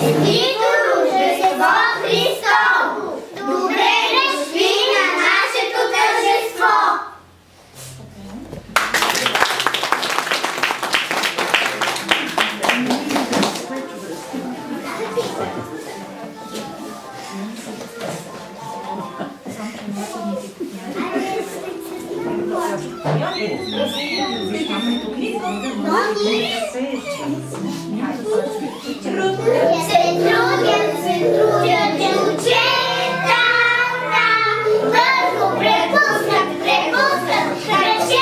Честито Рождество Христово! Добре дошли на нашето тържество! Се трудят учетата, бързо препускат ръчетата,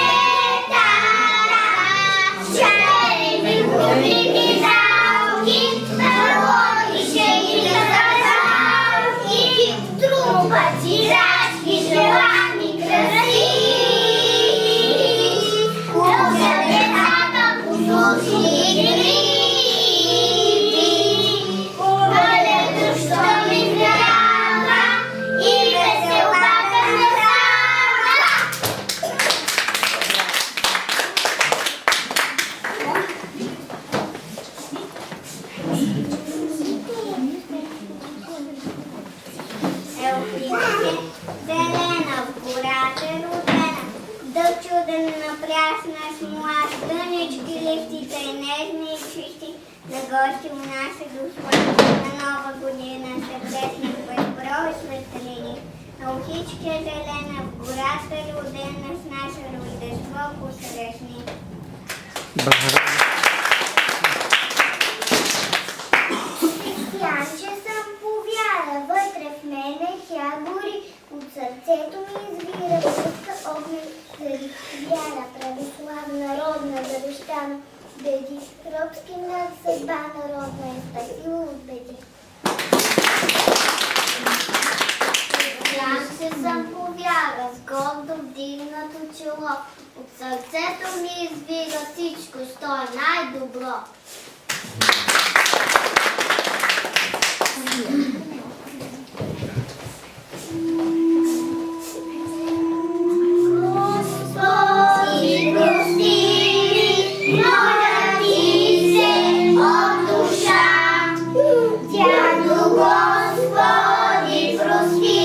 чайни хубави залки, народише и газалки, трупат ирачки, желани краси. Учат децата послушни игри. Зелена в гората родена, дъл чуден напрясна смола, дънички, листите нежни и чисти, за гости у нас е дошла. На нова година сърдечни безброй светлини. На ухички е зелена в гората родена, с наше Рождество посрещни. Християнче съм по вяра, вътре в мене тя гори, от сърцето ми извира пуска огнен зари. Вяра православна, родна, завещана беди, робски над съдба народна е спасила от беди. Християнче съм по вяра, с гордо вдигнато чело, от сърцето ми извира всичко, що е най-добро. Господи, прости ми, моля ти се от душа. Дядо Господи, прости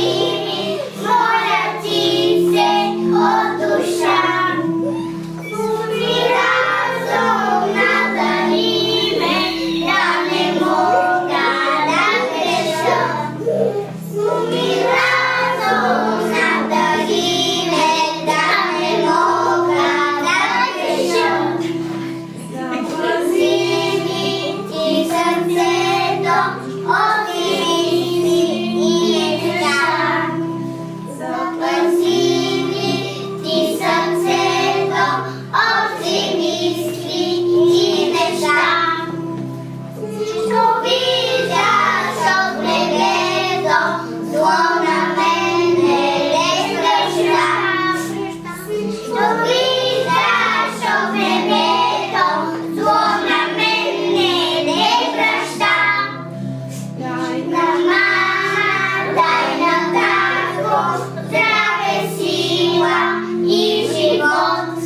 ми, моля ти се от душа. Разум надари ме, да не мога да греша. Разум надари ме, да не мога да греша. Запази ми ти сърцето от мисли и неща. Запази ми ти сърцето от мисли и неща. Всичко виждаш от небето, зло на мене не страшна. Всичко виждаш от небето, зло на мене не праща. Дай на мама, дай на татко, здраве, сила и живот.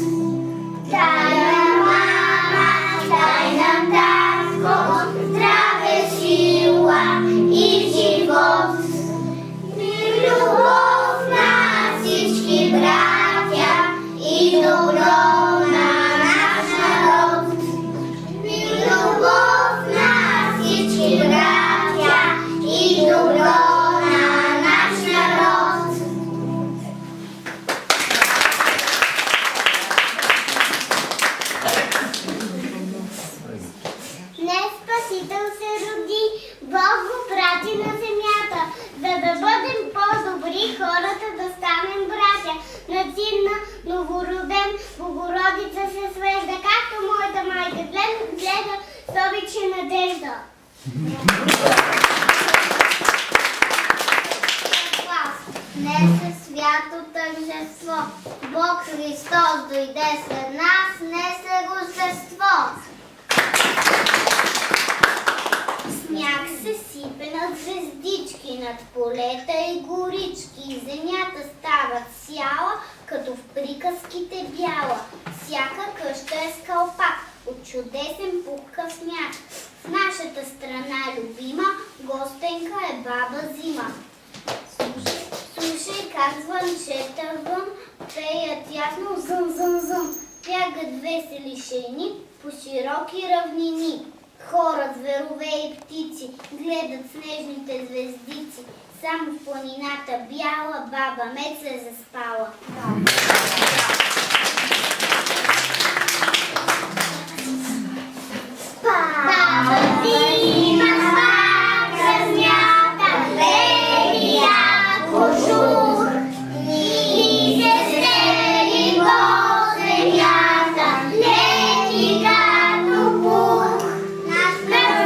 Дай на мама, дай на татко, здраве, сила и живот. Мир, любов на всички братя и добро на наш народ. Мир, любов на всички братя и добро на наш народ. Днес Спасител се роди, Бог го прати на земята, за да бъдем по-добри, хората да станем братя. Над сина новороден Богородица се свежда, както моята майка гледа с обич и надежда. Днес е свято тържество, Бог Христос дойде след нас, днес е Рождество. Сняг се сипе над звездички, над полета и горички, земята става цяла, като в приказките бяла. Всяка къща е с калпак от чудесен пухкав сняг. В нашата страна любима, гостенка е баба Зима. Слушай как звънчета вън, пеят ясно зън-зън-зън. Бягат весели шейни по широки равнини. Хора, зверове и птици гледат снежните звездици. Само в планината бяла баба Мед се заспала. Баба Зима смака змята, лебедя кожух, и се стрели по земята, лети като пух. Над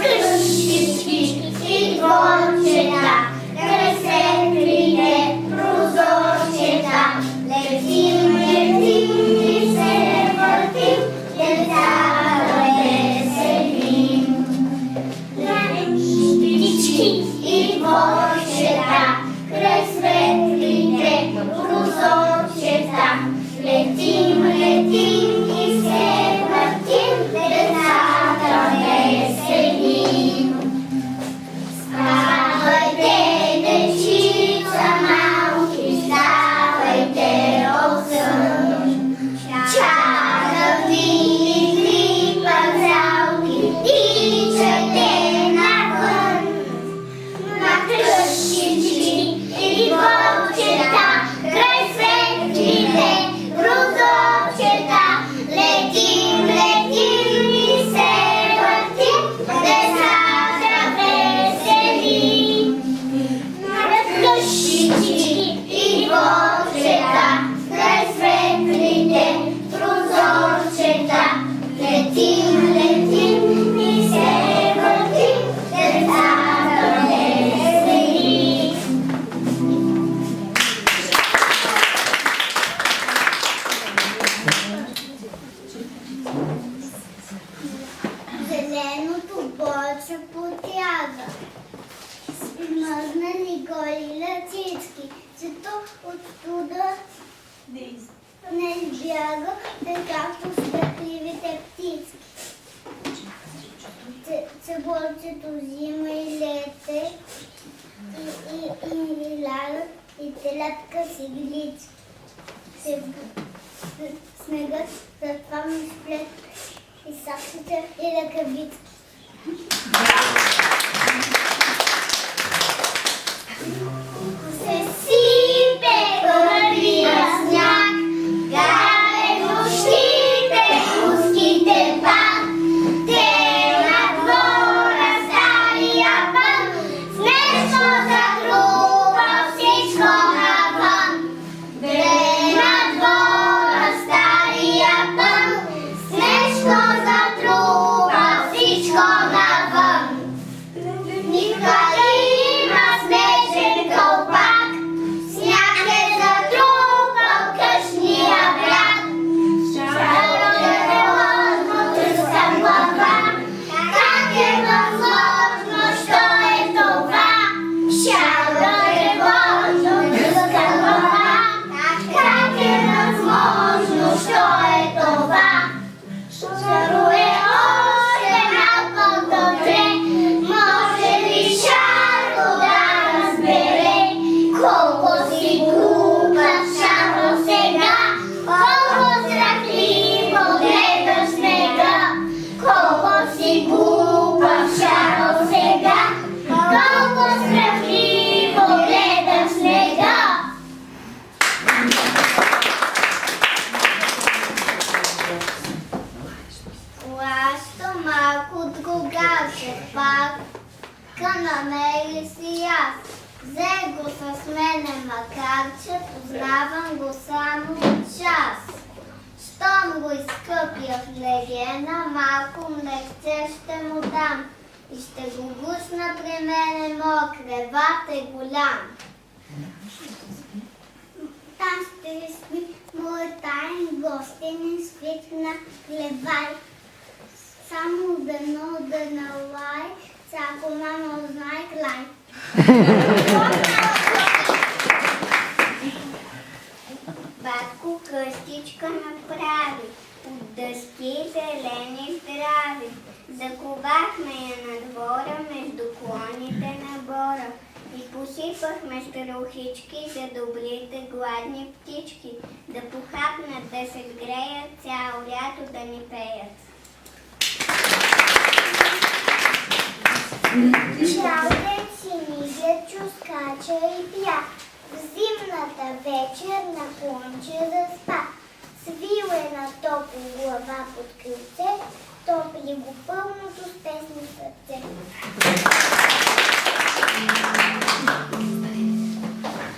къщички и дворчета, край светлите прозорчета, летим, летим и се въртим, децата веселим. Птички и дворчета, край светлите прозорчета, летим, летим и се въртим, децата веселим. Ставайте, дечица малки, ставайте от сън. Чакат ви три пазалки, тичайте навън. На къщички и дворчета, край светлите прозорчета, летим, летим и се въртим, децата веселим. На къщички и дворчета, край светлите прозорчета, летим, летим и се въртим, децата веселим. Зеленото боче потяга, смъзнали голи лъчички, чето от студа не избяга, така както страхливите птицки. Цеболчето взима и лете, и лягат, и телятка си глички. Снегът затова ми сплет и саксите и ръкавицки. Се сипе първия сняг, грае нощите, уските пак. Те на двора стария пън, с нещо затрупа всичко навън. Те на двора стария пън, с нещо затрупа всичко навън. Никъде има снежен кълпак, сняг е затрупал къщния бряг. Шародевозно тръска глава, как е възможно, що е това? Шародевозно тръска глава, как е възможно, що е това? Шаруе още малко добре, може ли Шарло да разбере колко си глупав, Шарло, сега? Колко страхливо гледаш снега, колко си глупав, Шарло, сега? Колко страхливо гледаш снега. Лащо малко другаче, пак намери си аз. Взе го с мене, макар че познавам го само от час. Щом го изкъпя в легена, малко млекче ще му дам. И ще го гусна при мене мокреват е голям. Там ще спи моят таен гостенин свит на хлебай. Само дано да налай, всяко мамо знае клай. Батко къщичка направи, от дъски зелени здрави, за кога Изкопахме я на двора между клоните на бора и посипахме струхички за добрите гладни птички, да похапнат, да се сгреят, цяло лято да ни пеят. Цял ден синигът чускача и пя, в зимната вечер на клонче заспа. Свил е на топло глава под крилце, топли го пълното с песни сърце.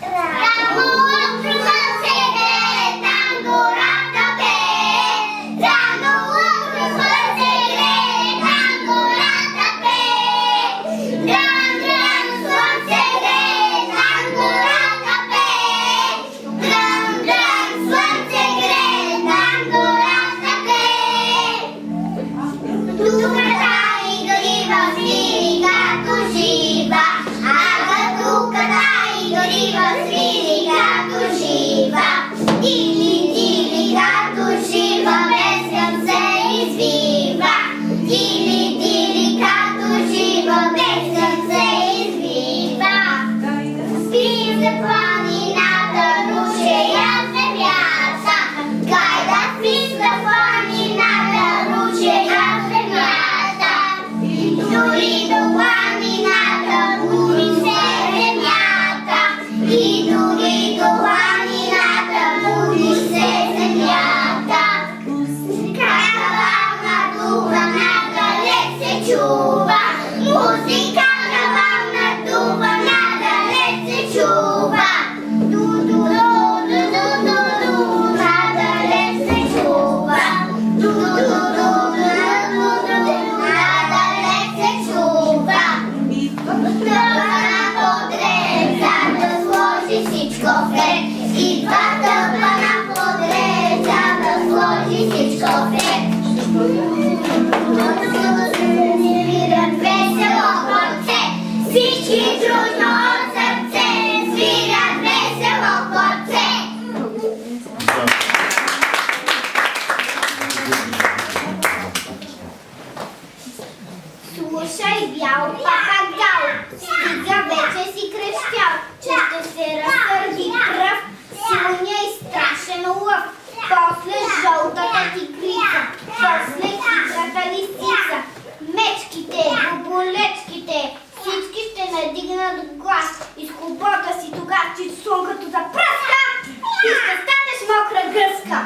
Рано утро слънце грее, там гората пее. Рано утро слънце грее, там гората пее. Дран, дран, слънце грее, там гората пее. Дран, дран, слънце грее, там гората пее. Дуката и горива свири като жива, ага дуката и горива свири като жива. Дили, дили, като жива, песен се извива. Дили, дили, като жива, песен се извива. Спи за планината, руше я земята. Гайда спи за планината, руше я земята. Дори до планината, бури се земята. И дори до планината, бури се земята. Каравана духа надалеч се чува. Музика каравана духа надалеч се чува. Ду-ду-ду-ду-ду-ду-ду, надалеч се чува. Ду-ду-ду-ду-ду-ду, надалеч се чува. Тъпа на подреца да сложи всичко вред. Идва тъпа на подреца да сложи всичко вред. Свирят весело хорце, всички дружно от сърце. Свирят весело хорце. Слушай, бял папагал, стига вече си крещял, че ще се разсърди пръв, силния и страшен лъв. После жълтата тигрица, после хитрата лисица, мечките, боболечките, всички ще надигнат глас. Из хлобота си тогава, че слънкато запръска, ти ще станеш мокра гъска.